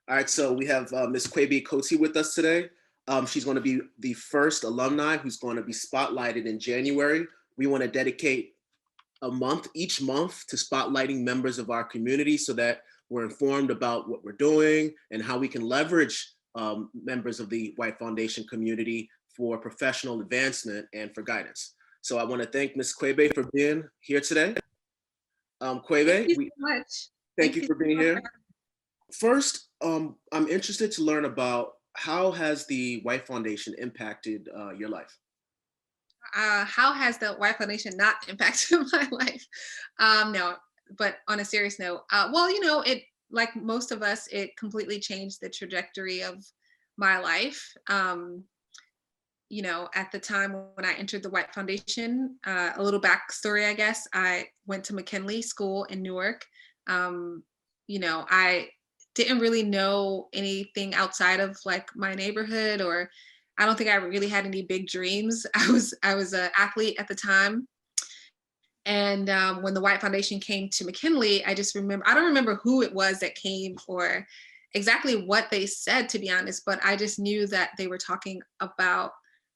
All right, so we have Ms. Kweighbaye with us today. She's going to be the first alumni who's going to be spotlighted in January. We want to dedicate a month, each month, to spotlighting members of our community so that we're informed about what we're doing and how we can leverage members of the Wight Foundation community for professional advancement and for guidance. So I want to thank Ms. Kweighbaye for being here today. Kweighbaye, Thank you so much. Thank you for being here. First, I'm interested to learn about how has the Wight Foundation impacted your life? How has the Wight Foundation not impacted my life? No, but on a serious note, well, it, like most of us, it completely changed the trajectory of my life. At the time when I entered the Wight Foundation, a little backstory, I guess, I went to McKinley School in Newark. I didn't really know anything outside of like my neighborhood, or I don't think I really had any big dreams. I was an athlete at the time. And when the Wight Foundation came to McKinley, I don't remember who it was that came or exactly what they said, to be honest, but I just knew that they were talking about,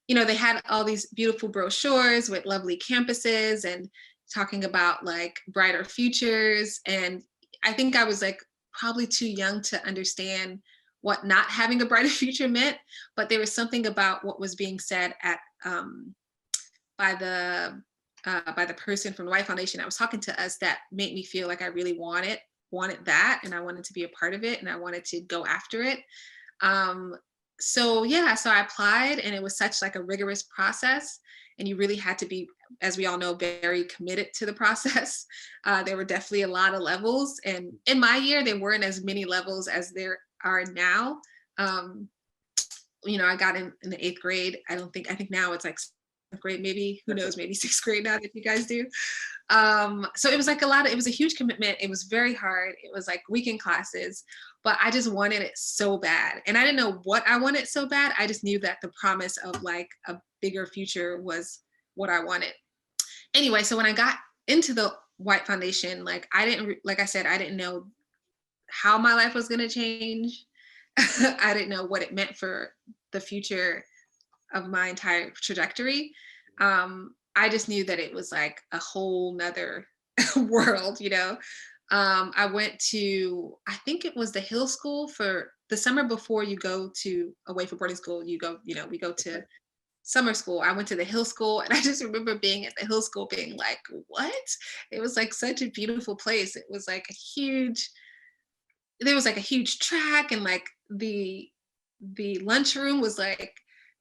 they had all these beautiful brochures with lovely campuses and talking about like brighter futures. And I think I was like probably too young to understand what not having a brighter future meant, but there was something about what was being said at by the person from the Wight Foundation that was talking to us that made me feel like I really wanted that, and I wanted to be a part of it, and I wanted to go after it. So I applied, and it was such like a rigorous process, and you really had to be, as we all know, very committed to the process. There were definitely a lot of levels, and in my year, there weren't as many levels as there are now. I got in the 8th grade. I think now it's like 7th grade, maybe, who knows, maybe 6th grade now that you guys do. So it was like it was a huge commitment. It was very hard. It was like weekend classes, but I just wanted it so bad. And I didn't know what I wanted so bad. I just knew that the promise of like a bigger future was what I wanted. Anyway, so when I got into the Wight Foundation, like I didn't know how my life was going to change. I didn't know what it meant for the future of my entire trajectory. I just knew that it was like a whole nother world, I went to, I think it was the Hill School for the summer before you go away for boarding school, we go to summer school. I went to the Hill School, and I just remember being at the Hill School being like, what? It was like such a beautiful place. It was like there was like a huge track, and like the lunchroom was like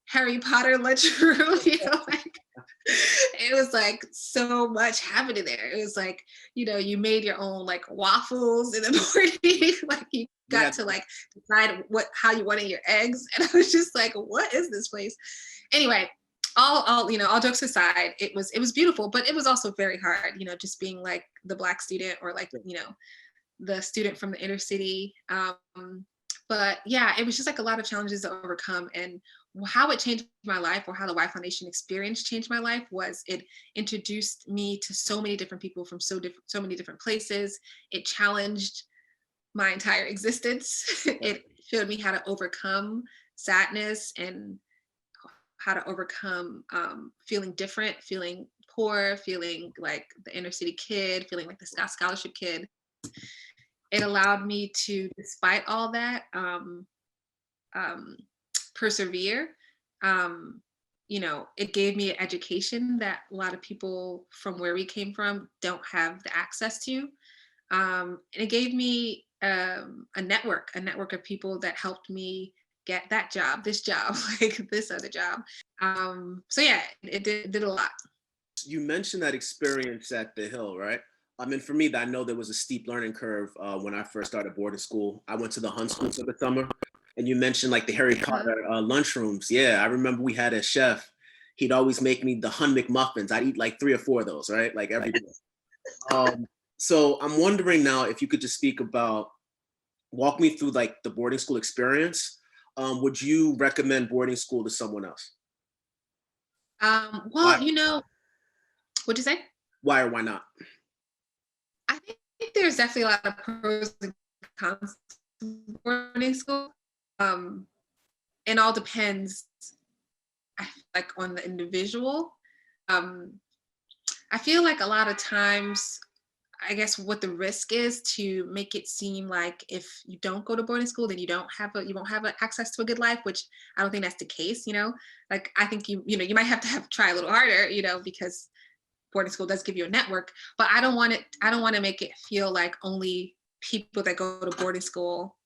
Harry Potter lunchroom, like it was like so much happening there. It was like, you made your own like waffles in the morning, like you got to like decide how you wanted your eggs. And I was just like, what is this place? Anyway, all jokes aside, it was beautiful, but it was also very hard, just being like the Black student, or like, the student from the inner city. But yeah, it was just like a lot of challenges to overcome. And how it changed my life, or how the Wight Foundation experience changed my life, was it introduced me to so many different people from so many different places. It challenged my entire existence. It showed me how to overcome sadness, and how to overcome feeling different, feeling poor, feeling like the inner city kid, feeling like the scholarship kid. It allowed me to, despite all that, persevere. It gave me an education that a lot of people from where we came from don't have the access to. And it gave me a network of people that helped me get that job, this job, like this other job. So yeah, it did a lot. You mentioned that experience at the Hill, right? I mean, for me, I know there was a steep learning curve when I first started boarding school. I went to the Hunt School for the summer, and you mentioned like the Harry Potter lunchrooms. Yeah, I remember we had a chef. He'd always make me the Hun McMuffins. I'd eat like 3 or 4 of those, right? Like every day. So I'm wondering now if you could just walk me through like the boarding school experience. Would you recommend boarding school to someone else? Well, what'd you say? Why or why not? I think there's definitely a lot of pros and cons boarding school. It all depends, I feel like, on the individual. Um, I feel like a lot of times, I guess what the risk is to make it seem like if you don't go to boarding school, then you won't have access to a good life, which I don't think that's the case, you know? Like, I think you might have to try a little harder, because boarding school does give you a network, but I don't want to make it feel like only people that go to boarding school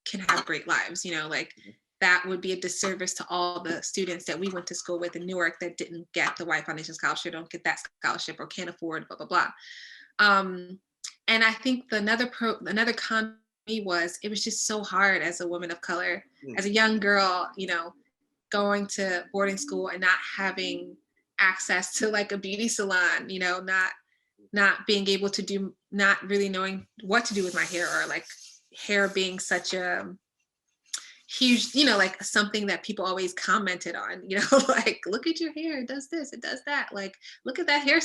can have great lives, like that would be a disservice to all the students that we went to school with in Newark that didn't get the Wight Foundation scholarship, don't get that scholarship, or can't afford blah blah blah. And I think another con for me was it was just so hard as a woman of color, as a young girl, going to boarding school and not having access to like a beauty salon, not being able to not really knowing what to do with my hair, or like hair being such a huge, like something that people always commented on, like, look at your hair, it does this, it does that, like, look at that hair,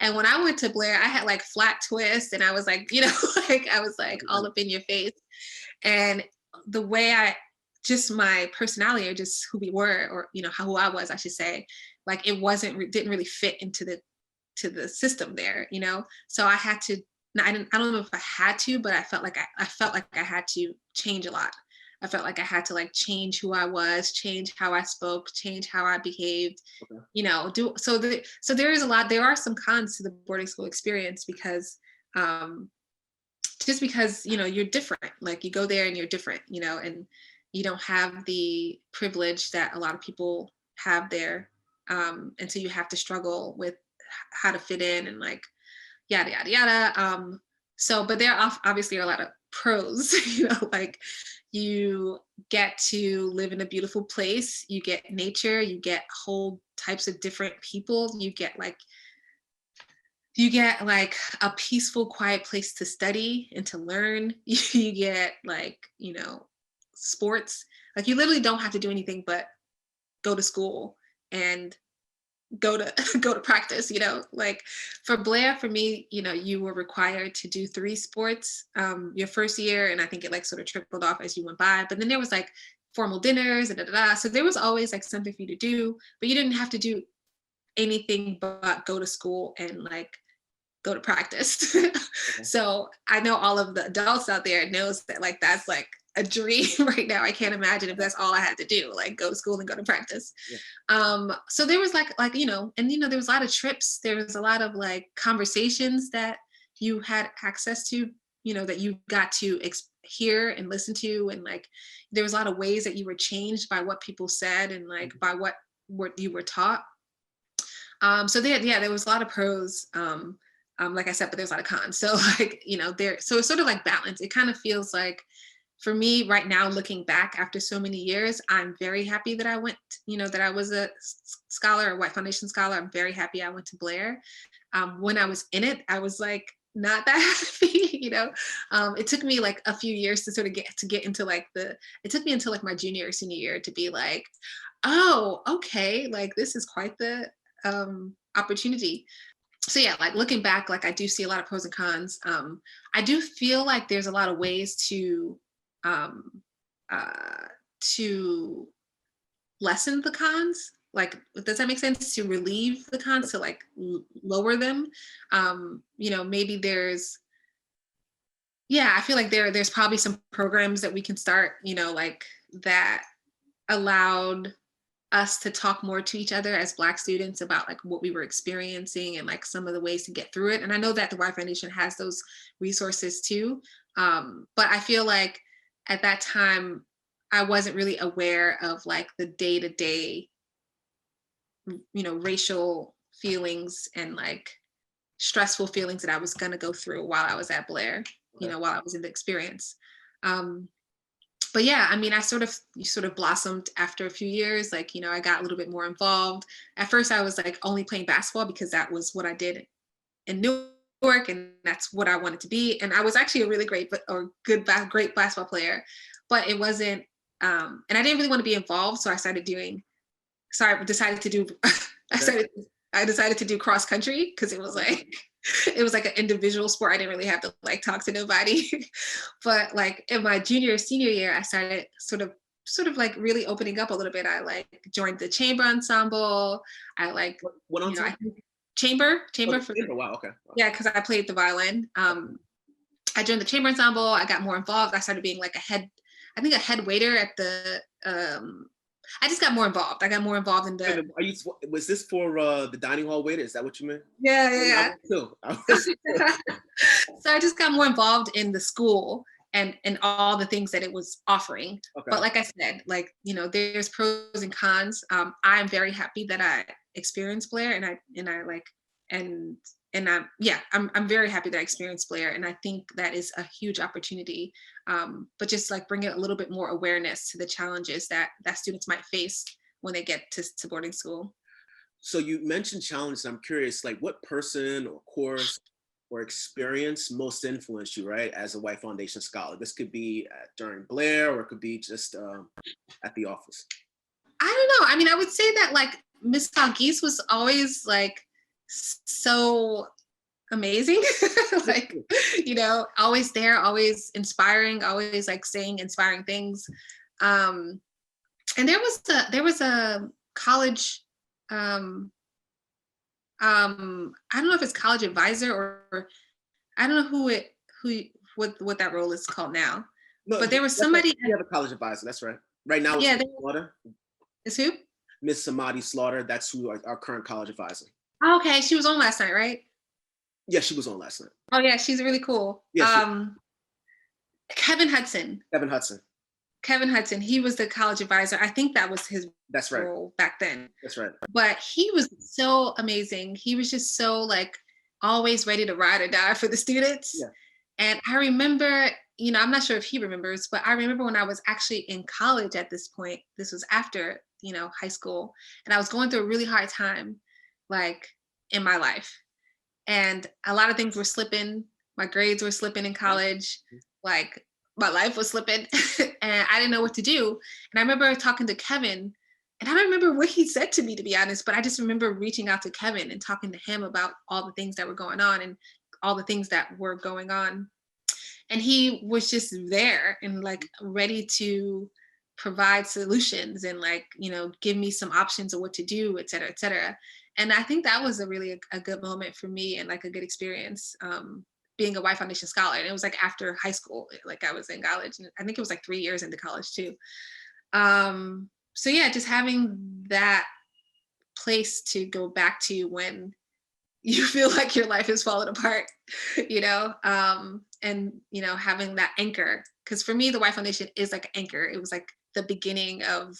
and when I went to Blair, I had like flat twists, and I was like, like I was like all up in your face. And the way just my personality, or just who we were, or who I was, I should say, like it didn't really fit into the system there, so I had to, I don't know if I had to, but I felt like I had to change a lot. I felt like I had to like change who I was, change how I spoke, change how I behaved, so there is a lot, there are some cons to the boarding school experience, because just because, you're different, like you go there and you're different, and you don't have the privilege that a lot of people have there. And so you have to struggle with how to fit in, and like, yada, yada, yada. But there obviously are a lot of pros, like you get to live in a beautiful place, you get nature, you get whole types of different people, you get like a peaceful, quiet place to study and to learn. You get like, sports, like you literally don't have to do anything but go to school and go to practice, like for Blair, for me, you were required to do 3 sports your first year, and I think it like sort of trickled off as you went by, but then there was like formal dinners and da, da, da. So there was always like something for you to do, but you didn't have to do anything but go to school and like go to practice. Okay. So I know all of the adults out there knows that like that's like a dream right now. I can't imagine if that's all I had to do, like go to school and go to practice. Yeah. So there was like and there was a lot of trips. There was a lot of like conversations that you had access to, that you got to hear and listen to, and like there was a lot of ways that you were changed by what people said, and like by what you were taught. So there was a lot of pros. Like I said, but there's a lot of cons. So like, so it's sort of like balance. It kind of feels like, for me right now, looking back after so many years, I'm very happy that I went, that I was a scholar, a Wight Foundation scholar. I'm very happy I went to Blair. When I was in it, I was like, not that happy, it took me like a few years to sort of get into like it took me until like my junior or senior year to be like, oh, okay, like this is quite the opportunity. So yeah, like looking back, like I do see a lot of pros and cons. I do feel like there's a lot of ways to lessen the cons. Like, does that make sense? To relieve the cons, to like lower them. Maybe I feel like there's probably some programs that we can start, like that allowed us to talk more to each other as Black students about like what we were experiencing and like some of the ways to get through it. And I know that the Wight Foundation has those resources too. But I feel like at that time, I wasn't really aware of like the day-to-day, racial feelings and like stressful feelings that I was going to go through while I was at Blair, while I was in the experience. But yeah, I mean, you sort of blossomed after a few years. Like, I got a little bit more involved. At first I was like only playing basketball because that was what I did in Newark, and that's what I wanted to be. And I was actually a really great basketball player, but it wasn't, and I didn't really want to be involved. So I decided to do cross country, because it was like, it was like an individual sport. I didn't really have to like talk to nobody. But like in my junior, senior year, I started sort of like really opening up a little bit. I like joined the chamber ensemble. I like, What you know, ensemble? I think chamber Oh, for, wow, okay. Wow. yeah, because I played the violin. I joined the chamber ensemble. I got more involved. I started being like a head waiter at the, I just got more involved. I got more involved in the, Was this for the dining hall waiter? Is that what you meant? yeah, I was too. So I just got more involved in the school and all the things that it was offering. Okay. But like I said, like, you know, there's pros and cons. I'm very happy that I experienced Blair, and I like, and I'm very happy that I experienced Blair, and I think that is a huge opportunity. But just like bringing a little bit more awareness to the challenges that students might face when they get to boarding school. So you mentioned challenges. I'm curious, like what person or course or experience most influenced you, right, as a Wight Foundation scholar? This could be during Blair, or it could be just at the office. I don't know. I mean, I would say that like Miss Geese was always like so amazing. Like, you know, always there, always inspiring, always like saying inspiring things. And there was a college, I don't know if it's college advisor or I don't know what that role is called now. No, but there was somebody. You have a college advisor. That's right. Right now, Yeah, Miss Slaughter. Is who? Miss Samadi Slaughter. That's who our current college advisor. Okay, she was on last night, right? Yeah, she was on last night. Oh yeah, she's really cool. Yeah, Kevin Hudson. Kevin Hudson, he was the college advisor. I think that was his role back then. That's right. But he was so amazing. He was just so like always ready to ride or die for the students. Yeah. And I remember, you know, I'm not sure if he remembers, but I remember when I was actually in college at this point, this was after, you know, high school, and I was going through a really hard time, like in my life. And a lot of things were slipping. My grades were slipping in college. Like my life was slipping and I didn't know what to do. And I remember talking to Kevin, and I don't remember what he said to me, to be honest, but I just remember reaching out to Kevin and talking to him about all the things that were going on and all the things that were going on. And he was just there and like ready to provide solutions and like, you know, give me some options of what to do, et cetera, et cetera. And I think that was a good moment for me and like a good experience. Being a Wight Foundation scholar. And it was like after high school, like I was in college, and I think it was like 3 years into college too. So yeah, just having that place to go back to when you feel like your life is falling apart, you know, and, you know, having that anchor. Because for me, the Wight Foundation is like an anchor. It was like the beginning of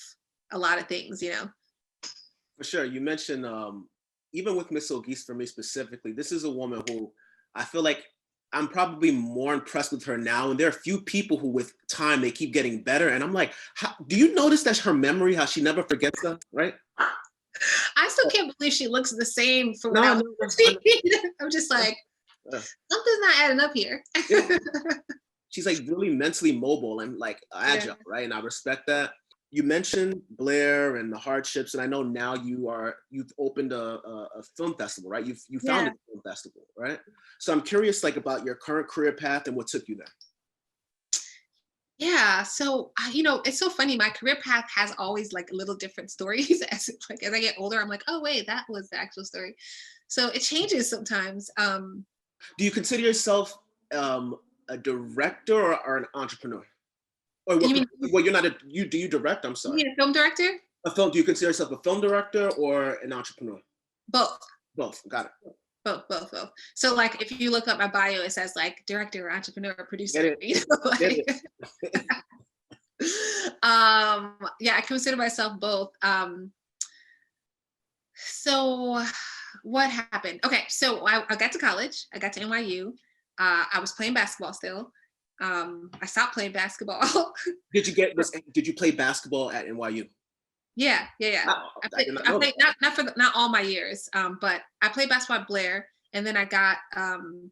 a lot of things, you know. For sure. You mentioned, even with Miss O'Geese, for me specifically, this is a woman who I feel like I'm probably more impressed with her now. And there are a few people who with time, they keep getting better. And I'm like, do you notice that her memory, how she never forgets stuff, right? I still can't believe she looks the same from when No, I was 14. I'm just like, something's not adding up here. Yeah. She's like really mentally mobile and like agile, right? And I respect that. You mentioned Blair and the hardships, and I know now you've opened a film festival, right? You founded a film festival, right? So I'm curious, like, about your current career path and what took you there. Yeah, so you know, it's so funny. My career path has always like little different stories. As I get older, I'm like, oh wait, that was the actual story. So it changes sometimes. Do you consider yourself a director or an entrepreneur? Or well, you're not do you direct? I'm sorry. You mean a film director? Do you consider yourself a film director or an entrepreneur? Both. Both. Got it. Both. So like if you look up my bio, it says like director, entrepreneur, producer. You know, like, yeah, I consider myself both. So what happened? Okay, so I got to college. I got to NYU. I was playing basketball still. I stopped playing basketball. Did you play basketball at NYU? Yeah. Oh, I played not all my years, but I played basketball at Blair, and then I got an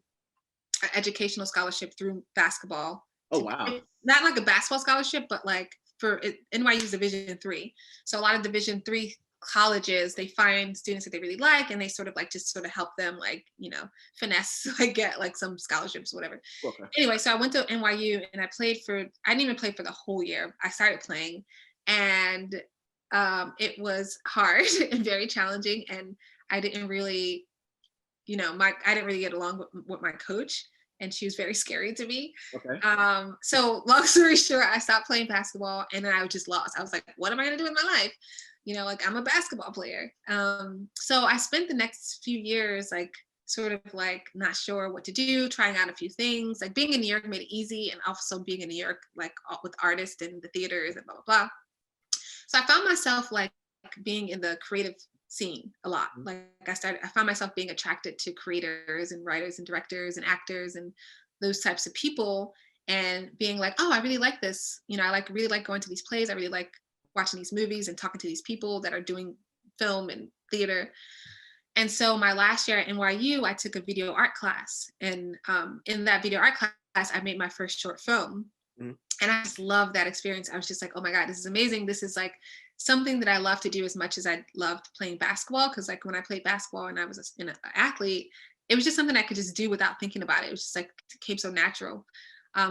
educational scholarship through basketball. Oh wow! Not like a basketball scholarship, but like for NYU's Division III. So a lot of Division III colleges, they find students that they really like, and they sort of like just sort of help them, like, you know, finesse, like get like some scholarships, whatever. Okay. Anyway, so I went to NYU and I didn't even play for the whole year. I started playing, and it was hard and very challenging. And I didn't really, you know, I didn't really get along with my coach, and she was very scary to me. Okay. So long story short, I stopped playing basketball, and then I was just lost. I was like, what am I gonna do with my life? You know, like, I'm a basketball player. So I spent the next few years like sort of like not sure what to do, trying out a few things. Like, being in New York made it easy, and also being in New York, like with artists and the theaters and blah, blah, blah. So I found myself like being in the creative scene a lot. Like, I found myself being attracted to creators and writers and directors and actors and those types of people, and being like, oh, I really like this. You know, I really like going to these plays. I really like watching these movies and talking to these people that are doing film and theater. And so my last year at NYU, I took a video art class. And in that video art class, I made my first short film. Mm-hmm. And I just loved that experience. I was just like, oh my God, this is amazing. This is like something that I love to do as much as I loved playing basketball. Because like when I played basketball and I was an athlete, it was just something I could just do without thinking about it. It was just like, it came so natural.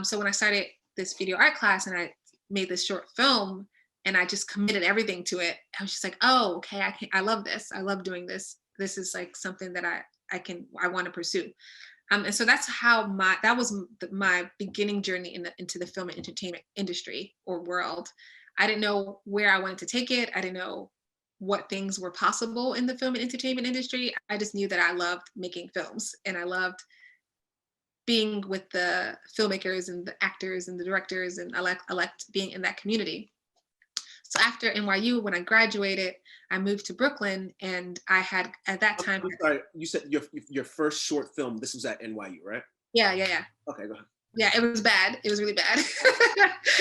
So when I started this video art class and I made this short film, and I just committed everything to it, I was just like, oh, okay, I love this. I love doing this. This is like something that I want to pursue. And so that's how that was my beginning journey into the film and entertainment industry or world. I didn't know where I wanted to take it. I didn't know what things were possible in the film and entertainment industry. I just knew that I loved making films, and I loved being with the filmmakers and the actors and the directors, and I liked being in that community. So after NYU, when I graduated, I moved to Brooklyn, and I had at that time. I'm sorry, you said your first short film. This was at NYU, right? Yeah. Okay, go ahead. Yeah, it was bad. It was really bad.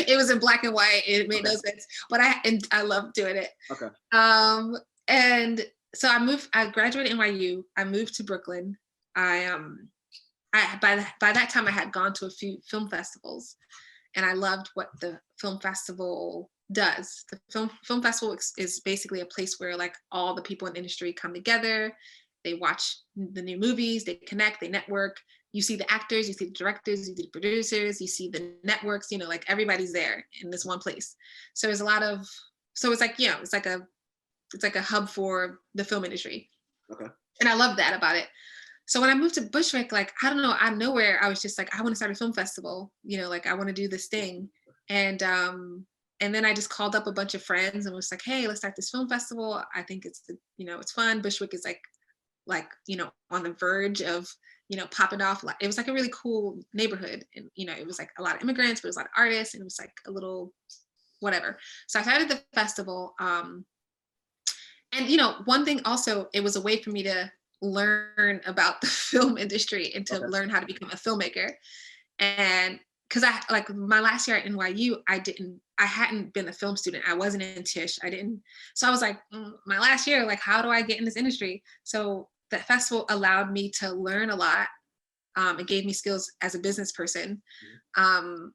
It was in black and white. It made no sense, but I loved doing it. Okay. And so I graduated NYU. I moved to Brooklyn. By that time I had gone to a few film festivals, and I loved what the film festival does. The film festival is basically a place where like all the people in the industry come together. They watch the new movies, they connect, they network. You see the actors, you see the directors, you see the producers, you see the networks, you know, like everybody's there in this one place. So there's it's like, you know, it's like a hub for the film industry. Okay. And I love that about it. So when I moved to Bushwick, like, I don't know, out of nowhere, I was just like, I want to start a film festival, you know, like I want to do this thing. And then I just called up a bunch of friends and was like, hey, let's start this film festival. I think it's fun. Bushwick is like, you know, on the verge of, you know, popping off. It was like a really cool neighborhood. And, you know, it was like a lot of immigrants, but it was a lot of artists, and it was like a little whatever. So I started the festival. And, you know, one thing also, it was a way for me to learn about the film industry and to learn how to become a filmmaker. And because like my last year at NYU, I hadn't been a film student. I wasn't in Tisch. So I was like, my last year, like, how do I get in this industry? So the festival allowed me to learn a lot. It gave me skills as a business person. And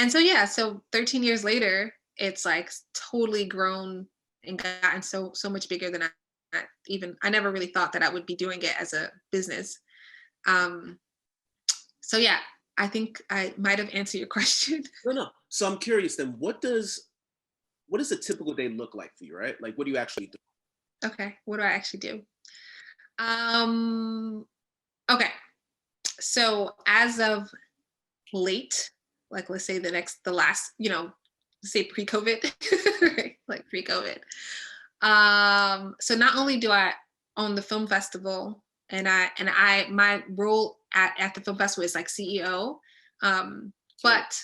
so, yeah, so 13 years later, it's like totally grown and gotten so much bigger than I never really thought that I would be doing it as a business. So yeah, I think I might have answered your question. No. So I'm curious then, what does a typical day look like for you, right? Like, what do you actually do? Okay, what do I actually do? Okay, so as of late, like let's say the last, you know, say pre-COVID, right? Like pre-COVID. So not only do I own the film festival, and my role at the film festival is like CEO, but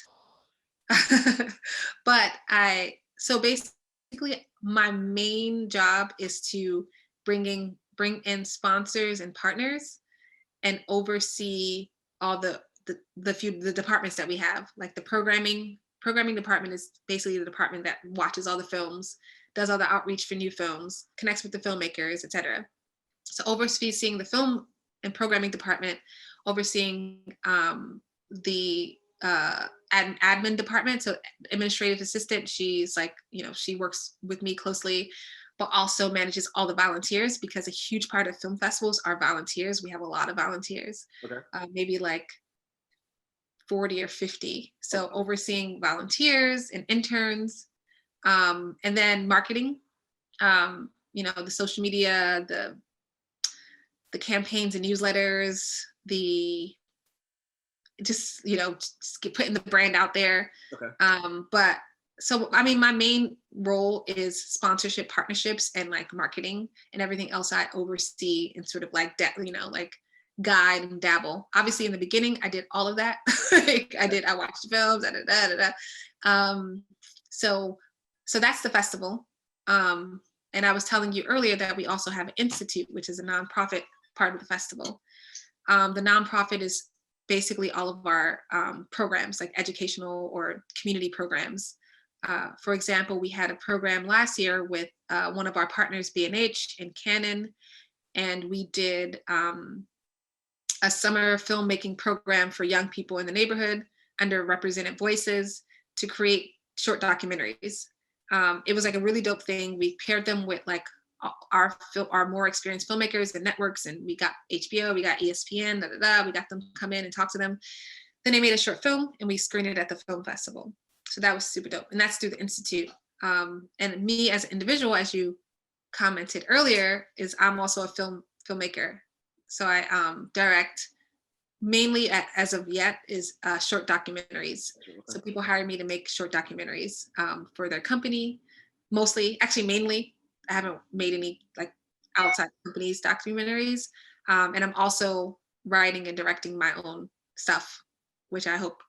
so basically my main job is to bring in sponsors and partners and oversee all the departments that we have. Like the programming department is basically the department that watches all the films, does all the outreach for new films, connects with the filmmakers, etc. So overseeing the film and programming department, overseeing the admin department, so administrative assistant. She's like, you know, she works with me closely. but also manages all the volunteers, because a huge part of film festivals are volunteers. We have a lot of volunteers, Okay. maybe like 40 or 50. So Okay. overseeing volunteers and interns, and then marketing, the social media, the campaigns and newsletters, the just putting the brand out there. Okay. But so, I mean, my main role is sponsorship, partnerships, and like marketing, and everything else I oversee and sort of like like guide and dabble. Obviously, in the beginning, I did all of that. I watched films, so that's the festival. And I was telling you earlier that we also have an institute, which is a nonprofit part of the festival. The nonprofit is basically all of our programs, like educational or community programs. For example, we had a program last year with one of our partners, B&H and Canon, and we did a summer filmmaking program for young people in the neighborhood, underrepresented voices, to create short documentaries. It was like a really dope thing. We paired them with like our more experienced filmmakers and networks, and we got HBO, we got ESPN, we got them come in and talk to them. Then they made a short film and we screened it at the film festival. So that was super dope. And that's through the Institute. And me as an individual, as you commented earlier, is I'm also a filmmaker. So I direct, mainly as of yet, is short documentaries. So people hire me to make short documentaries for their company, mainly. I haven't made any like outside companies documentaries. And I'm also writing and directing my own stuff, which I hope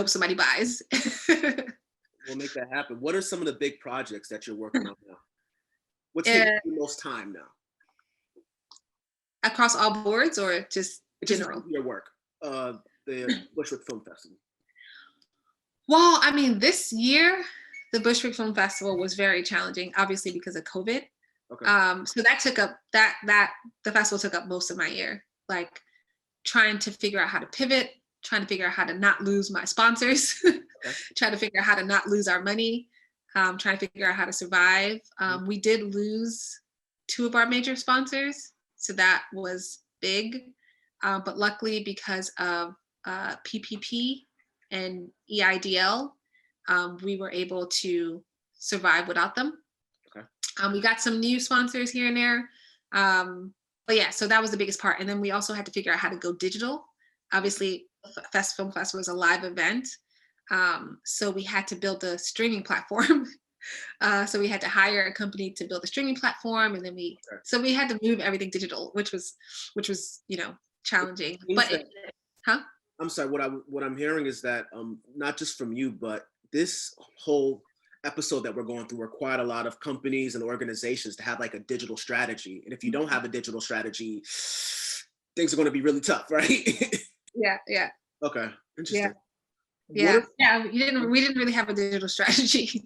somebody buys. We'll make that happen. What are some of the big projects that you're working on now? What's taking the most time now? Across all boards, or just general? Your work, the Bushwick Film Festival. Well, I mean, this year, the Bushwick Film Festival was very challenging, obviously because of COVID. Okay. So that took up the festival took up most of my year, like trying to figure out how to pivot, trying to figure out how to not lose my sponsors, okay. Trying to figure out how to not lose our money, trying to figure out how to survive. We did lose 2 of our major sponsors, so that was big. But luckily, because of PPP and EIDL, we were able to survive without them. Okay. We got some new sponsors here and there. But yeah, so that was the biggest part. And then we also had to figure out how to go digital. Obviously, Film Festival was a live event. So we had to build a streaming platform. So we had to hire a company to build a streaming platform. And then we had to move everything digital, which was, challenging. But I'm sorry, what I'm hearing is that not just from you, but this whole episode that we're going through required a lot of companies and organizations to have like a digital strategy. And if you don't have a digital strategy, things are going to be really tough, right? Yeah. Okay, interesting. Yeah. We didn't really have a digital strategy.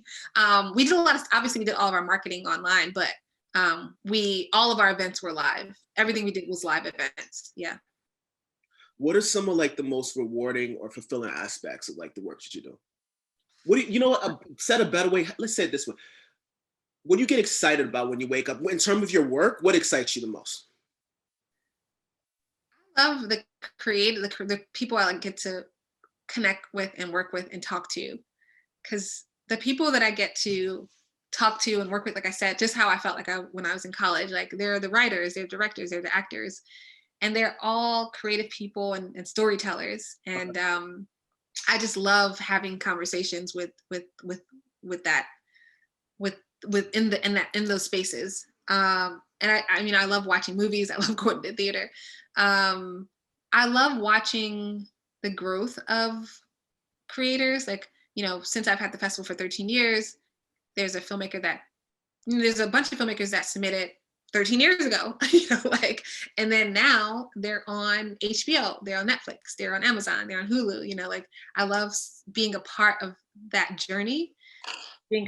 We did obviously we did all of our marketing online, but all of our events were live. Everything we did was live events. Yeah. What are some of like the most rewarding or fulfilling aspects of like the work that you do? What do you said a better way? Let's say it this way. What do you get excited about when you wake up? In terms of your work, what excites you the most? I love the people I like get to connect with and work with and talk to, because the people that I get to talk to and work with, like I said, just how I felt like when I was in college, like they're the writers, they're directors, they're the actors, and they're all creative people and storytellers. And I just love having conversations with those spaces. And I love watching movies. I love going to the theater. I love watching the growth of creators. Like, since I've had the festival for 13 years, there's a bunch of filmmakers that submitted 13 years ago, and then now they're on HBO, they're on Netflix, they're on Amazon, they're on Hulu, I love being a part of that journey, being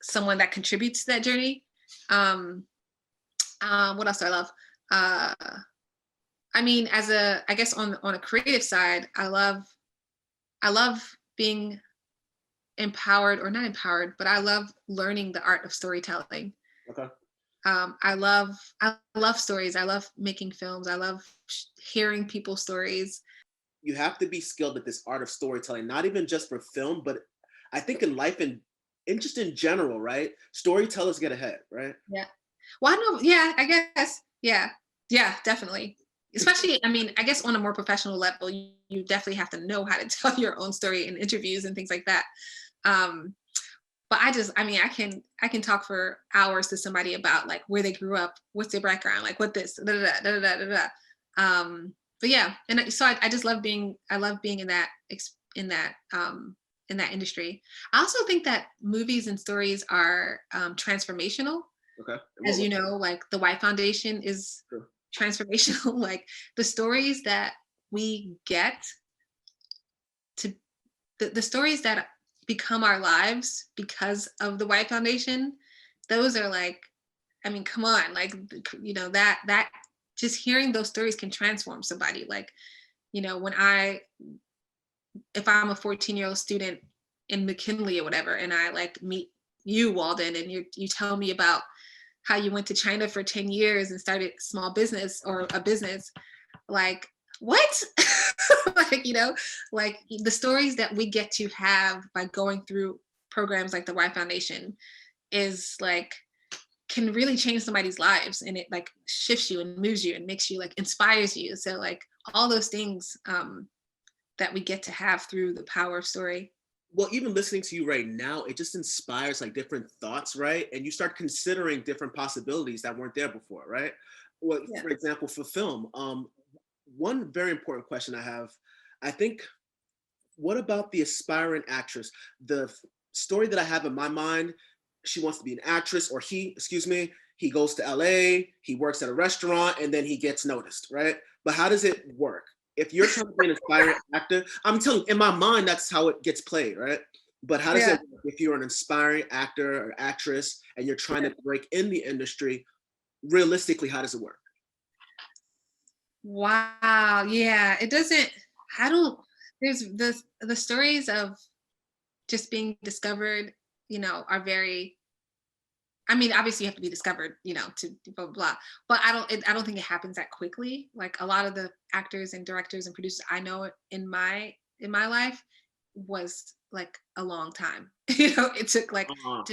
someone that contributes to that journey. What else do I love? I guess on a creative side, I love being empowered, or not empowered, but I love learning the art of storytelling. I love stories. I love making films. I love hearing people's stories. You have to be skilled at this art of storytelling, not even just for film, but I think in life and just in general, right? Storytellers get ahead, right? Yeah. Well, I know. Yeah, I guess. Yeah. Yeah, definitely. Especially, I mean, I guess on a more professional level, you definitely have to know how to tell your own story in interviews and things like that. Um, but I mean, I can talk for hours to somebody about like where they grew up, what's their background, like what this, da da da da da da da. But yeah, and so I just I love being in that in that industry. I also think that movies and stories are transformational. Okay. In what As way? you know, like the Wight Foundation is Sure. transformational. Like the stories that we get to the stories that become our lives because of the Wight Foundation, those are like, I mean, come on, like that just hearing those stories can transform somebody. Like, when if I'm a 14-year-old student in McKinley or whatever, and I like meet you, Walden, and you tell me about how you went to China for 10 years and started small business or a business, like what? Like, like the stories that we get to have by going through programs like the Wight Foundation is like can really change somebody's lives, and it like shifts you and moves you and makes you like inspires you. So like all those things that we get to have through the power of story. Well, even listening to you right now, it just inspires like different thoughts, right? And you start considering different possibilities that weren't there before, right? Well, Yeah. for example, for film, one very important question I have, I think, what about the aspiring actress? The story that I have in my mind, she wants to be an actress, or excuse me, he goes to LA, he works at a restaurant, and then he gets noticed, right? But how does it work? If you're trying to be an aspiring actor, I'm telling you, in my mind, that's how it gets played, right? But how does Yeah. it work if you're an aspiring actor or actress and you're trying to break in the industry? Realistically, how does it work? Wow. Yeah. It doesn't, I don't, there's the stories of just being discovered, are very, I mean, obviously you have to be discovered, to blah, blah, blah. But I don't think it happens that quickly. Like a lot of the actors and directors and producers I know in my life was like a long time. It took Uh,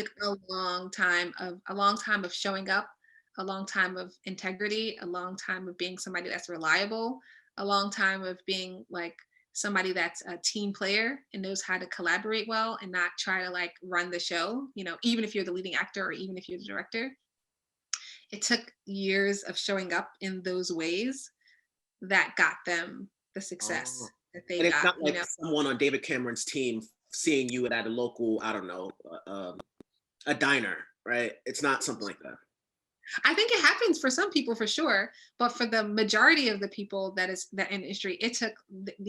a long time of showing up, a long time of integrity, a long time of being somebody that's reliable, a long time of being like somebody that's a team player and knows how to collaborate well and not try to like run the show, even if you're the leading actor or even if you're the director. It took years of showing up in those ways that got them the success uh. that they And it's got, not like someone on David Cameron's team seeing you at a local, I don't know, a diner, right? It's not something like that. I think it happens for some people for sure, but for the majority of the people that is the industry, it took,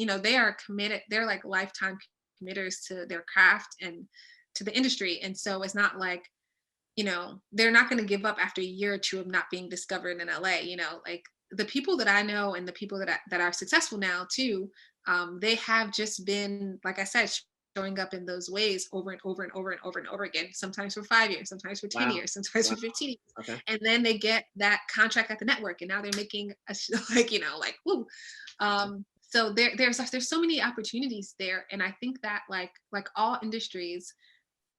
they are committed, they're like lifetime committers to their craft and to the industry. And so it's not like, they're not going to give up after a year or two of not being discovered in LA, like the people that I know and the people that are successful now too, they have just been, like I said, showing up in those ways over and over and over and over and over again, sometimes for 5 years, sometimes for 10 Wow. years, sometimes Wow. for 15 years. Okay. And then they get that contract at the network and now they're making a like, like, woo. So there's so many opportunities there. And I think that like all industries,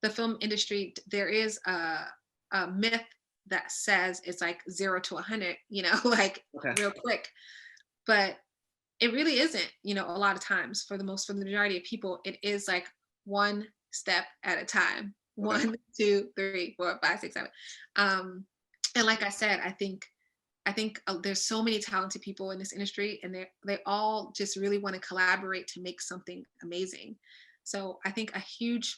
the film industry, there is a myth that says it's like 0 to 100, like Okay. real quick. But it really isn't, a lot of times for the majority of people, it is like one step at a time. Okay. 1, 2, 3, 4, 5, 6, 7. And like I said, I think there's so many talented people in this industry, and they all just really want to collaborate to make something amazing. So I think a huge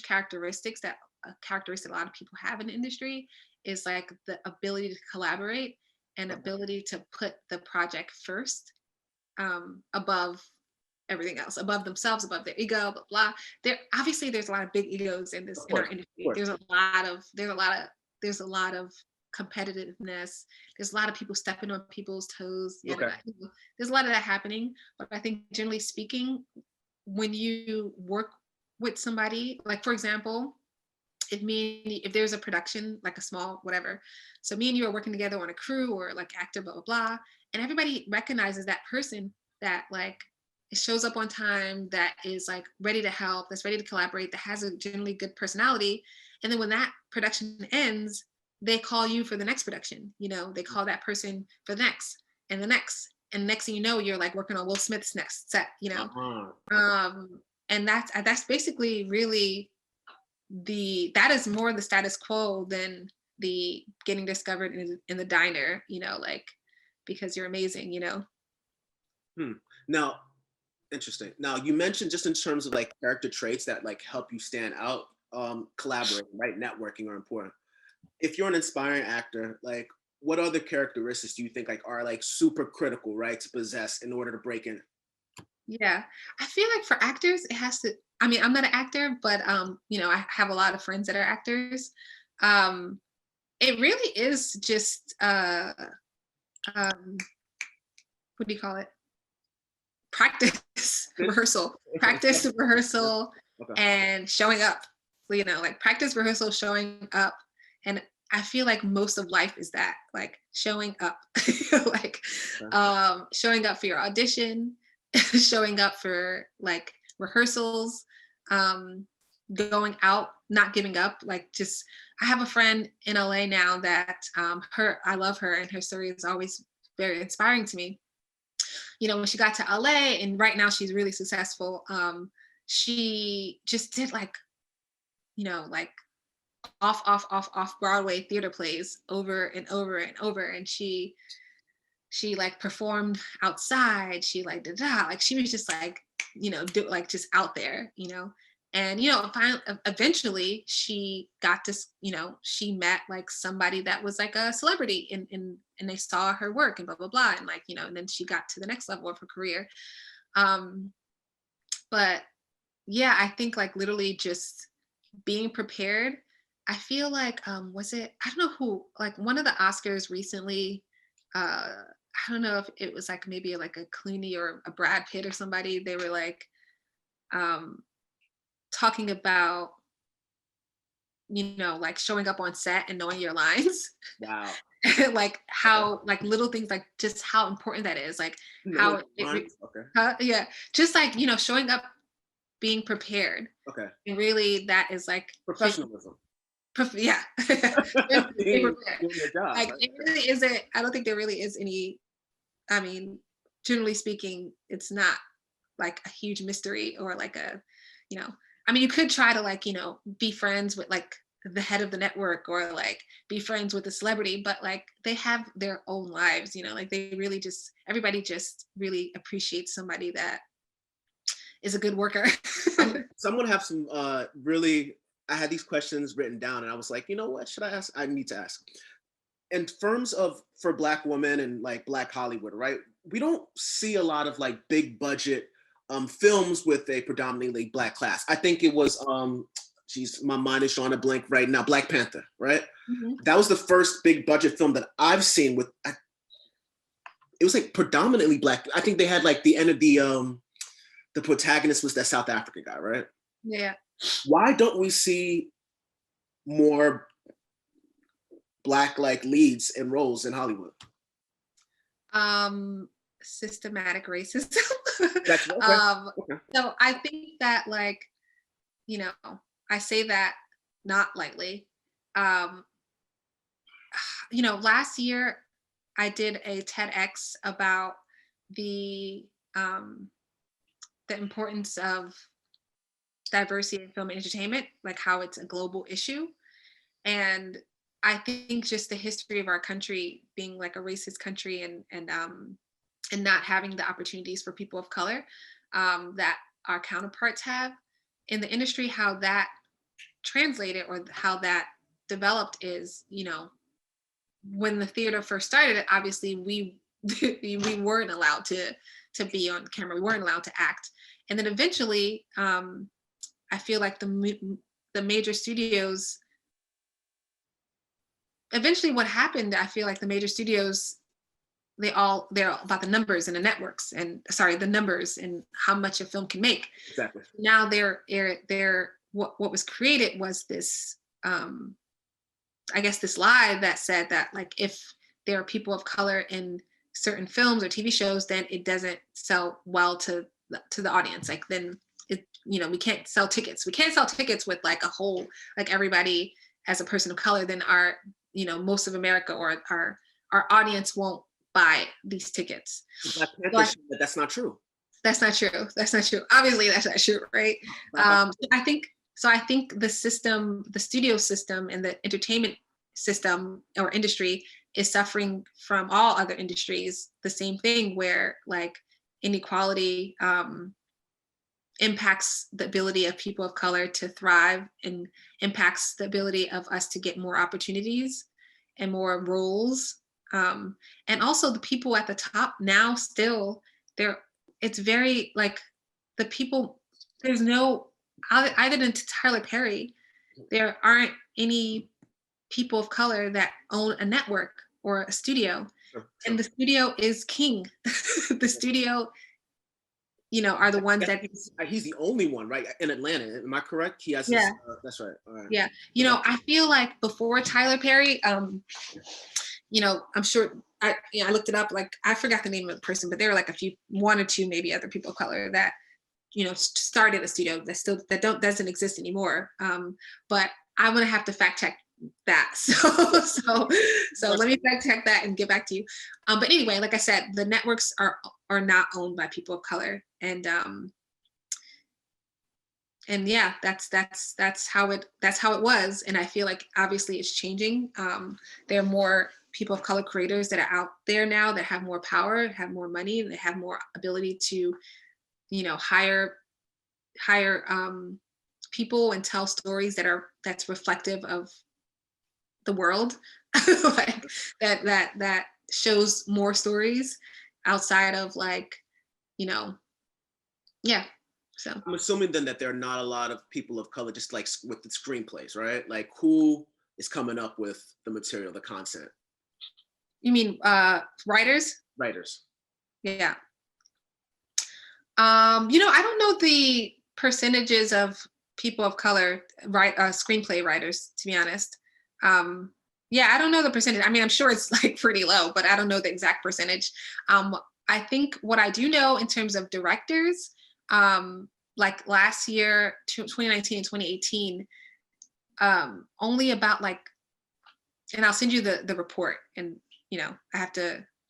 characteristic a lot of people have in the industry is like the ability to collaborate and Okay. ability to put the project first, above everything else, above themselves, above their ego, blah blah. There's a lot of big egos in Of in our course. Of industry. course. There's a lot of competitiveness. There's a lot of people stepping on people's toes. Yada, Okay. yada. There's a lot of that happening. But I think generally speaking, when you work with somebody, like for example, if there's a production, like a small whatever, so me and you are working together on a crew or like actor, blah blah blah, and everybody recognizes that person that like shows up on time, that is like ready to help, that's ready to collaborate, that has a generally good personality, and then when that production ends, they call you for the next production. You know, they call that person for the next and the next, and next thing you know, you're like working on Will Smith's next set. You know, and that's basically really that is more the status quo than the getting discovered in the diner, you know, like because you're amazing, you know. Now, interesting. Now, you mentioned just in terms of like character traits that like help you stand out, collaborating, right? Networking are important. If you're an aspiring actor, like what other characteristics do you think like are like super critical, right, to possess in order to break in? Yeah, I feel like for actors, it has to. I mean, I'm not an actor, but you know, I have a lot of friends that are actors. Um, it really is just um, what do you call it? Practice, rehearsal, practice, rehearsal, Okay. and showing up. You know, like practice, rehearsal, showing up, and I feel like most of life is that, like showing up, like showing up for your audition, showing up for like rehearsals, going out, not giving up. Like just, I have a friend in LA now that I love her, and her story is always very inspiring to me. You know, when she got to LA, and right now she's really successful, she just did like, you know, like off Broadway theater plays over and over and over. And she like performed outside. She like did that. Like she was just like, you know, like just out there, you know. And, you know, eventually she got to, you know, she met like somebody that was like a celebrity and they saw her work and blah, blah, blah. And like, you know, and then she got to the next level of her career. But yeah, I think like literally just being prepared. I feel like, was it, I don't know who, like one of the Oscars recently, I don't know if it was like maybe like a Clooney or a Brad Pitt or somebody, they were like, talking about, you know, like showing up on set and knowing your lines. Wow. Like how, like little things, like just how important that is, like how yeah, just like, you know, showing up, being prepared. Okay. And really that is like Professionalism. Yeah. Doing your job, Like right? it really isn't, I don't think there really is any, I mean, generally speaking, it's not like a huge mystery or like a, you know, I mean, you could try to like, you know, be friends with like the head of the network or like be friends with a celebrity, but like they have their own lives, you know, like they really just, everybody just really appreciates somebody that is a good worker. So I'm gonna have some really, I had these questions written down and I was like, you know what, should I ask? I need to ask. In terms of for Black women and like Black Hollywood, right? We don't see a lot of like big budget films with a predominantly Black cast. I think it was, geez, my mind is drawing a blank right now, Black Panther, right? Mm-hmm. That was the first big budget film that I've seen with, it was like predominantly Black. I think they had like the end of the protagonist was that South African guy, right? Yeah. Why don't we see more Black like leads and roles in Hollywood? Systematic racism. That's okay. Okay. So I think that like, you know, I say that not lightly. You know, last year I did a TEDx about the importance of diversity in film and entertainment, like how it's a global issue. And I think just the history of our country being like a racist country and not having the opportunities for people of color that our counterparts have in the industry, how that translated or how that developed is, you know, when the theater first started, obviously we weren't allowed to be on camera, we weren't allowed to act, and then eventually, I feel like the major studios. Eventually, what happened? I feel like the major studios, they're about the numbers and the networks, and sorry, the numbers and how much a film can make. Exactly. Now what was created was this I guess this lie that said that like if there are people of color in certain films or TV shows, then it doesn't sell well to the audience. Like then it, we can't sell tickets. We can't sell tickets with like a whole, like everybody as a person of color, then our, most of America or our audience won't buy these tickets. But that's not true. That's not true. That's not true. Obviously that's not true, right? I think the system, the studio system and the entertainment system or industry is suffering from all other industries, the same thing where like inequality impacts the ability of people of color to thrive and impacts the ability of us to get more opportunities and more roles. And also the people at the top now still, it's very like the people, there's no, other than Tyler Perry, there aren't any people of color that own a network or a studio. Sure. And the studio is king. The studio, are the ones that he's the only one, right? In Atlanta. Am I correct? He has that's right. All right. Yeah. I feel like before Tyler Perry, I'm sure I looked it up, like I forgot the name of the person, but there were like one or two maybe other people of color that started a studio that doesn't exist anymore. But I'm gonna have to fact check that. So let me fact check that and get back to you. But anyway, like I said, the networks are not owned by people of color, and yeah, that's how it was. And I feel like obviously it's changing. There are more people of color creators that are out there now that have more power, have more money, and they have more ability to hire people and tell stories that's reflective of the world, like that shows more stories outside of like, yeah. So I'm assuming then that there are not a lot of people of color just like with the screenplays, right? Like who is coming up with the material, the content? You mean writers? Writers. Yeah. I don't know the percentages of people of color screenplay writers, to be honest. Yeah, I don't know the percentage. I mean, I'm sure it's like pretty low, but I don't know the exact percentage. I think what I do know in terms of directors, like last year, 2019 and 2018, only about like, and I'll send you the report, and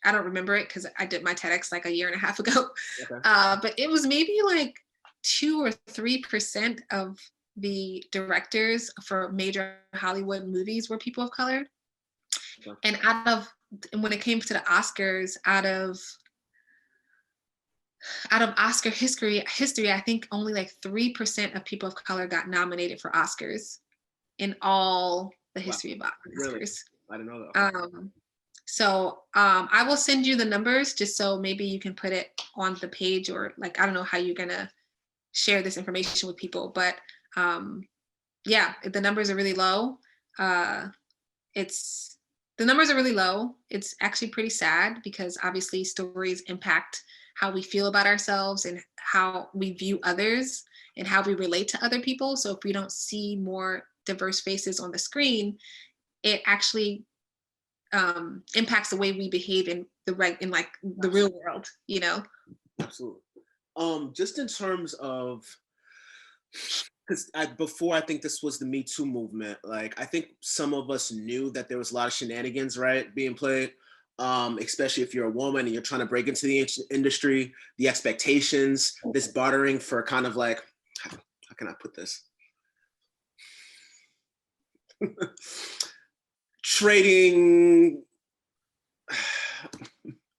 I don't remember it because I did my TEDx like a year and a half ago. Okay. But it was maybe like 2 or 3% of the directors for major Hollywood movies were people of color. Okay. And when it came to the Oscars, out of Oscar history, I think only like 3% of people of color got nominated for Oscars in all the history of Oscars. Really? I didn't know that. So I will send you the numbers just so maybe you can put it on the page, or like, I don't know how you're gonna share this information with people, but yeah, the numbers are really low. The numbers are really low. It's actually pretty sad because obviously stories impact how we feel about ourselves and how we view others and how we relate to other people. So if we don't see more diverse faces on the screen, it actually impacts the way we behave in the real world, Absolutely. Just in terms of, because before I think this was the Me Too movement, like I think some of us knew that there was a lot of shenanigans, right, being played, especially if you're a woman and you're trying to break into the industry, the expectations, this bartering for kind of like, how can I put this? Trading,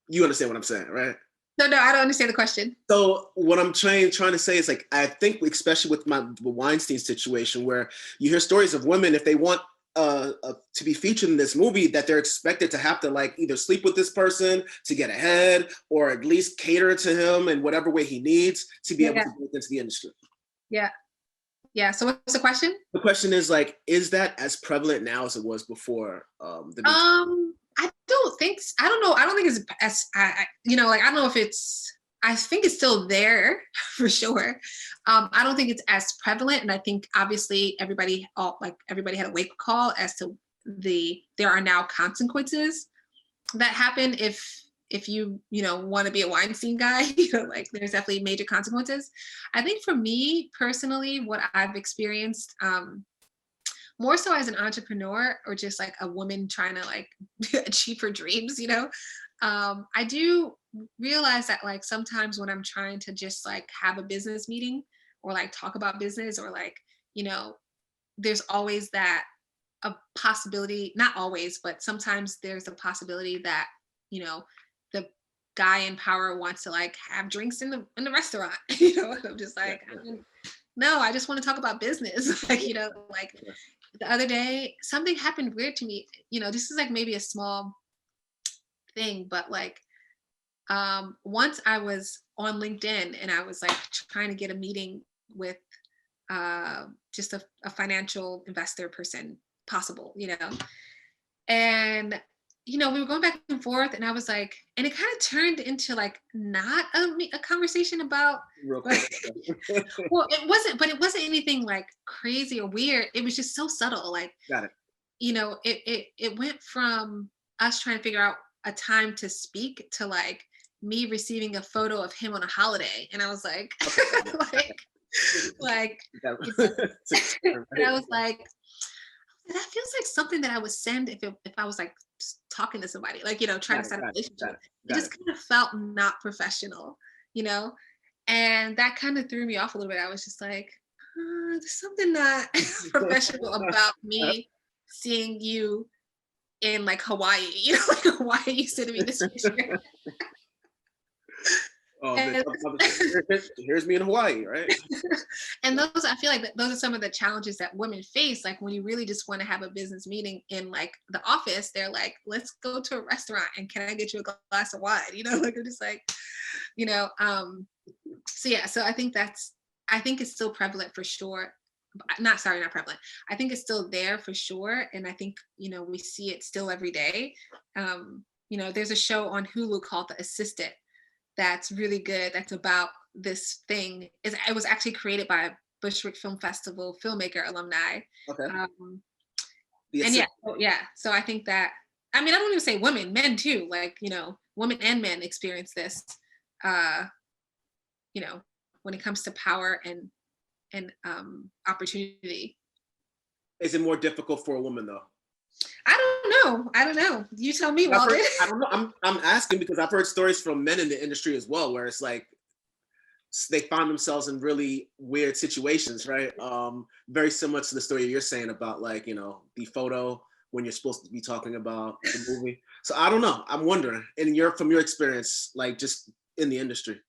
you understand what I'm saying, right? No, I don't understand the question. So what I'm trying to say is like, I think especially with the Weinstein situation, where you hear stories of women, if they want to be featured in this movie, that they're expected to have to like either sleep with this person to get ahead, or at least cater to him in whatever way he needs to be able to get into the industry. Yeah. So what's the question? The question is like, is that as prevalent now as it was before? I don't think. I don't know. I don't think it's as. I don't know if it's. I think it's still there for sure. I don't think it's as prevalent, and I think obviously everybody had a wake up call as to there are now consequences that happen if you want to be a Weinstein guy. Like there's definitely major consequences. I think for me personally, what I've experienced, more so as an entrepreneur or just like a woman trying to like achieve her dreams, I do realize that like sometimes when I'm trying to just like have a business meeting or like talk about business or like, there's always that a possibility, not always, but sometimes there's a possibility that, the guy in power wants to like have drinks in the restaurant. And I'm just like, no, I just want to talk about business. Like, like the other day, something happened weird to me. This is like maybe a small thing, but like once I was on LinkedIn and I was like trying to get a meeting with just a financial investor person possible, and we were going back and forth, and I was like, and it kind of turned into like not a conversation about like, well, it wasn't anything like crazy or weird. It was just so subtle. Like, Got it. It went from us trying to figure out a time to speak to like me receiving a photo of him on a holiday, and I was like, like, and I was like, that feels like something that I would send if I was like talking to somebody, like, trying to start a relationship. It just kind of felt not professional, and that kind of threw me off a little bit. I was just like, there's something not professional about me seeing you in like Hawaii, like why are you sending me this picture? Oh, here's me in Hawaii, right? And I feel like those are some of the challenges that women face. Like when you really just want to have a business meeting in like the office, they're like, let's go to a restaurant and can I get you a glass of wine? Like I'm just like, so yeah, so I think it's still prevalent for sure. Not prevalent. I think it's still there for sure. And I think, we see it still every day. There's a show on Hulu called The Assistant that's really good. That's about this thing. It was actually created by a Bushwick Film Festival filmmaker alumni. Okay. And so I think that, I don't even say women, men too, like, women and men experience this, when it comes to power and opportunity. Is it more difficult for a woman though? I don't know. You tell me, Walden. I don't know. I'm asking because I've heard stories from men in the industry as well, where it's like they find themselves in really weird situations, right? Very similar to the story you're saying about like, the photo when you're supposed to be talking about the movie. So I don't know. I'm wondering, from your experience, like just in the industry.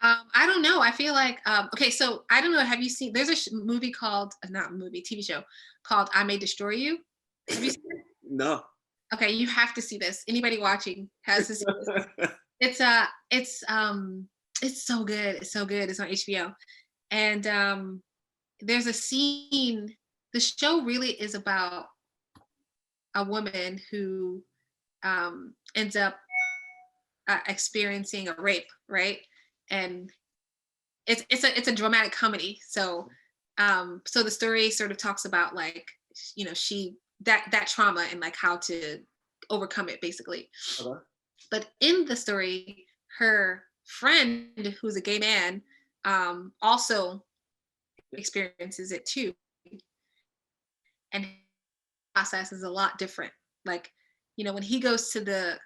I don't know. I feel like, okay, so I don't know. Have you seen, there's a movie called, TV show called I May Destroy You. Have you seen it? No. Okay, you have to see this. Anybody watching has to see this. It's so good. It's so good. It's on HBO. And there's a scene, the show really is about a woman who ends up experiencing a rape, right? And it's a dramatic comedy. So the story sort of talks about like, that trauma and like how to overcome it basically. Okay. But in the story, her friend, who's a gay man, also experiences it too. And his process is a lot different. Like, when he goes to the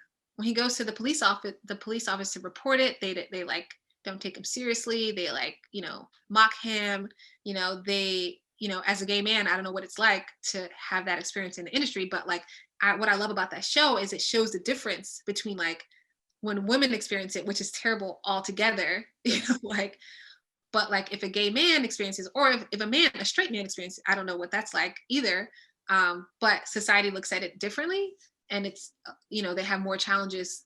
police office to report it, they like don't take him seriously. They like, mock him. They, as a gay man, I don't know what it's like to have that experience in the industry, but like what I love about that show is it shows the difference between like when women experience it, which is terrible altogether, like, but like if a gay man experiences, or if a straight man experiences, I don't know what that's like either. But society looks at it differently, and it's, they have more challenges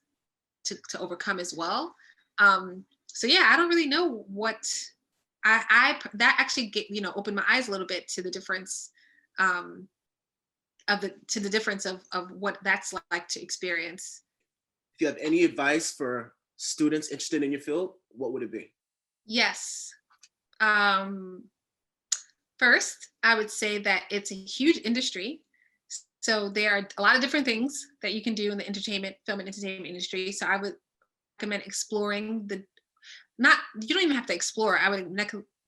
to overcome as well. So yeah, I don't really know what that actually opened my eyes a little bit to the difference of what that's like to experience. If you have any advice for students interested in your field, what would it be? Yes. Um, First, I would say that it's a huge industry. So there are a lot of different things that you can do in the entertainment, film and entertainment industry. So I would recommend exploring not, you don't even have to explore. I would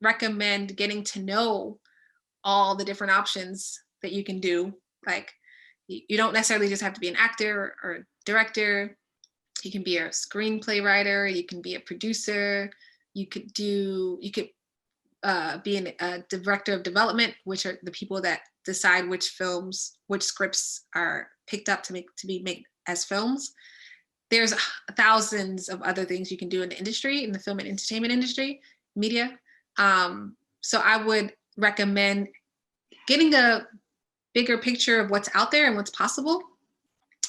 recommend getting to know all the different options that you can do. Like you don't necessarily just have to be an actor or a director. You can be a screenplay writer, you can be a producer, you could being a director of development, which are the people that decide which films, which scripts are picked up to be made as films. There's thousands of other things you can do in the industry, in the film and entertainment industry, media. So I would recommend getting a bigger picture of what's out there and what's possible.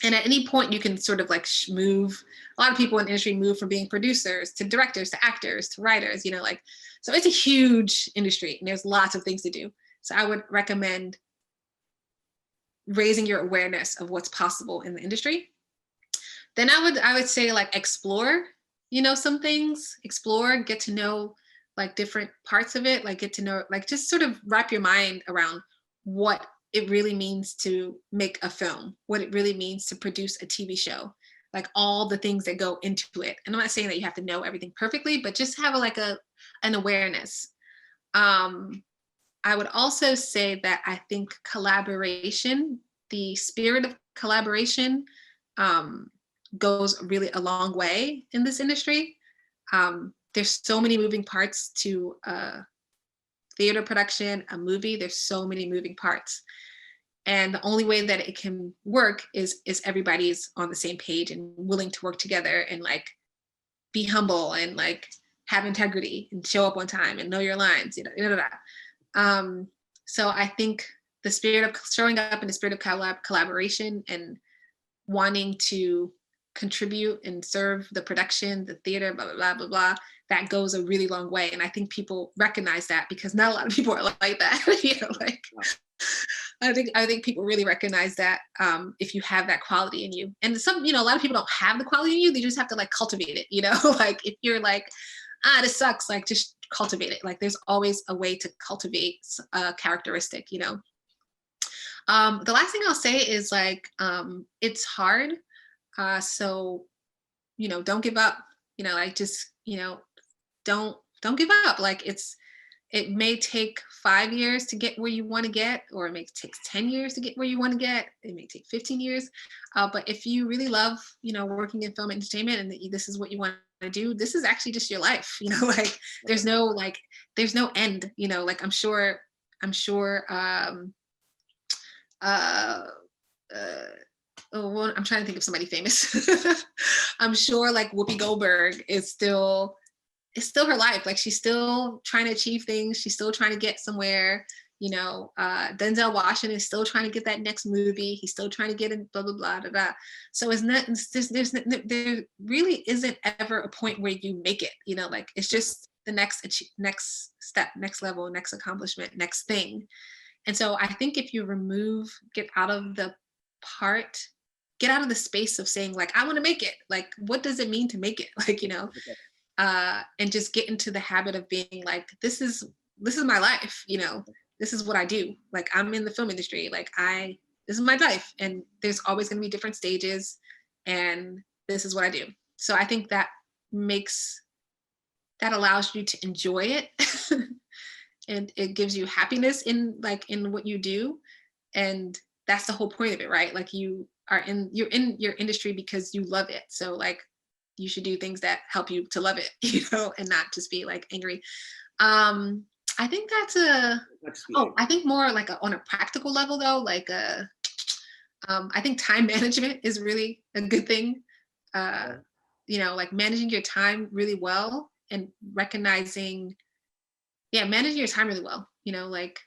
And at any point you can sort of like move. A lot of people in the industry move from being producers to directors to actors to writers, like, so it's a huge industry and there's lots of things to do. So I would recommend raising your awareness of what's possible in the industry. Then I would say like explore, some things, explore, get to know like different parts of it, like get to know, like just sort of wrap your mind around what it really means to make a film, what it really means to produce a TV show, like all the things that go into it. And I'm not saying that you have to know everything perfectly, but just have an awareness. I would also say that I think collaboration, the spirit of collaboration, goes really a long way in this industry. There's so many moving parts to theater production, a movie. There's so many moving parts. And the only way that it can work is everybody's on the same page and willing to work together and like be humble and like have integrity and show up on time and know your lines, So I think the spirit of showing up in the spirit of collaboration and wanting to contribute and serve the production, the theater, blah, blah, blah, blah, blah, that goes a really long way. And I think people recognize that because not a lot of people are like that, I think people really recognize that if you have that quality in you. And a lot of people don't have the quality in you. They just have to like cultivate it, like if you're like, this sucks, like just cultivate it. Like there's always a way to cultivate a characteristic, The last thing I'll say is like, it's hard. So, don't give up, like just, don't give up. Like it may take 5 years to get where you want to get, or it may take 10 years to get where you want to get. It may take 15 years. But if you really love, working in film entertainment and this is what you want to do, this is actually just your life, like there's no end, like I'm sure, well, I'm trying to think of somebody famous. I'm sure like Whoopi Goldberg it's still her life. Like she's still trying to achieve things. She's still trying to get somewhere. Denzel Washington is still trying to get that next movie. He's still trying to get in blah, blah, blah, blah, blah. So there really isn't ever a point where you make it, like it's just the next step, next level, next accomplishment, next thing. And so I think if you get out of the space of saying like, I want to make it, like, what does it mean to make it? Like, and just get into the habit of being like, this is my life, this is what I do. Like I'm in the film industry, like this is my life and there's always going to be different stages and this is what I do. So I think that allows you to enjoy it and it gives you happiness in what you do. And that's the whole point of it, right? Like you're in your industry because you love it. So like you should do things that help you to love it, and not just be like angry. I think I think more like on a practical level though, like I think time management is really a good thing. Like managing your time really well and managing your time really well, like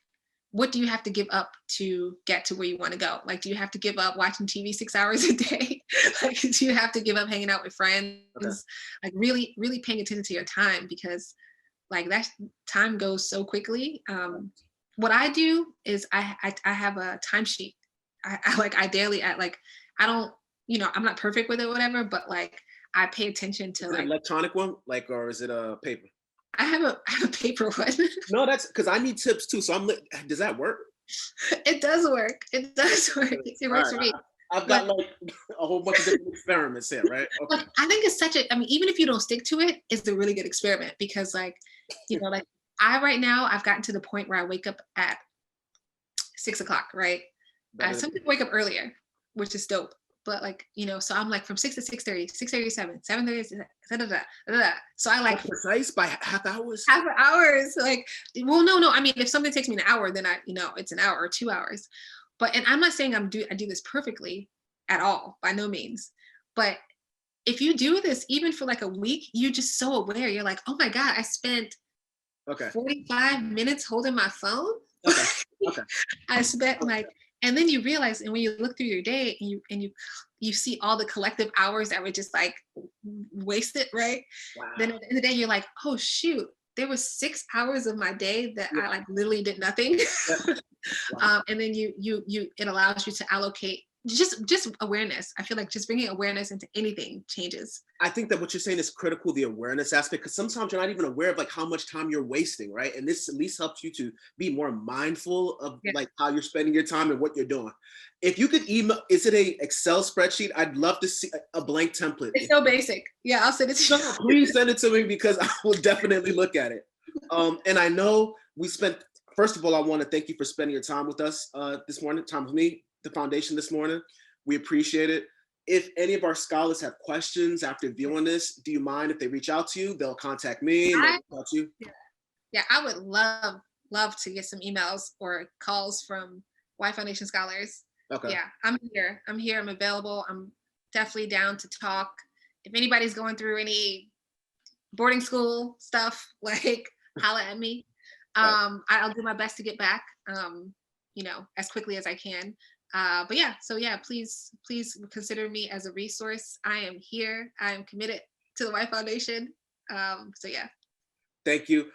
what do you have to give up to get to where you want to go? Like, do you have to give up watching TV 6 hours a day? Like, do you have to give up hanging out with friends? Okay. Like really, really paying attention to your time because like that time goes so quickly. What I do is I have a timesheet. I don't, I'm not perfect with it, whatever, but like I pay attention to Is it an like, electronic one, like, or is it a paper? I have a paper one. No, that's because I need tips too. So does that work? It does work. It does work. It All works right, for me. I've got But like a whole bunch of different experiments here, right? Okay. like, I think it's such a, I mean, even if you don't stick to it, it's a really good experiment because like, like I right now I've gotten to the point where I wake up at 6 o'clock, right? Better Some than- people wake up earlier, which is dope. But like, so I'm like from 6 to 6:30, 6:30 to 7, 7:30, da, da, da, da, da. So I like That's precise by half hours. half hours. Like, well, no. I mean, if something takes me an hour, then it's an hour or 2 hours. But and I'm not saying I do this perfectly at all, by no means. But if you do this even for like a week, you're just so aware. You're like, oh my God, I spent Okay. 45 minutes holding my phone. Okay. Okay. I spent like, and then you realize, and when you look through your day and you see all the collective hours that were just like wasted, right? Wow. Then at the end of the day, you're like, oh shoot, there was 6 hours of my day that Yeah. I like literally did nothing. Yeah. Wow. And then it allows you to allocate just awareness. I feel like just bringing awareness into anything changes. I think that what you're saying is critical, the awareness aspect, because sometimes you're not even aware of like how much time you're wasting, right? And this at least helps you to be more mindful of Yeah. like how you're spending your time and what you're doing. If you could email, is it a Excel spreadsheet? I'd love to see a blank template. It's so basic. Yeah, I'll send it to you. No, please send it to me because I will definitely look at it. And I know first of all, I want to thank you for spending your time with us this morning, time with me, the foundation this morning. We appreciate it. If any of our scholars have questions after viewing this, do you mind if they reach out to you? They'll contact me and they'll reach out to you. Yeah, I would love to get some emails or calls from Wight Foundation scholars. Okay. Yeah, I'm here. I'm available. I'm definitely down to talk. If anybody's going through any boarding school stuff, like holla at me. I'll do my best to get back, as quickly as I can. But yeah, so yeah, please consider me as a resource. I am here. I am committed to the Wight Foundation. So yeah. Thank you.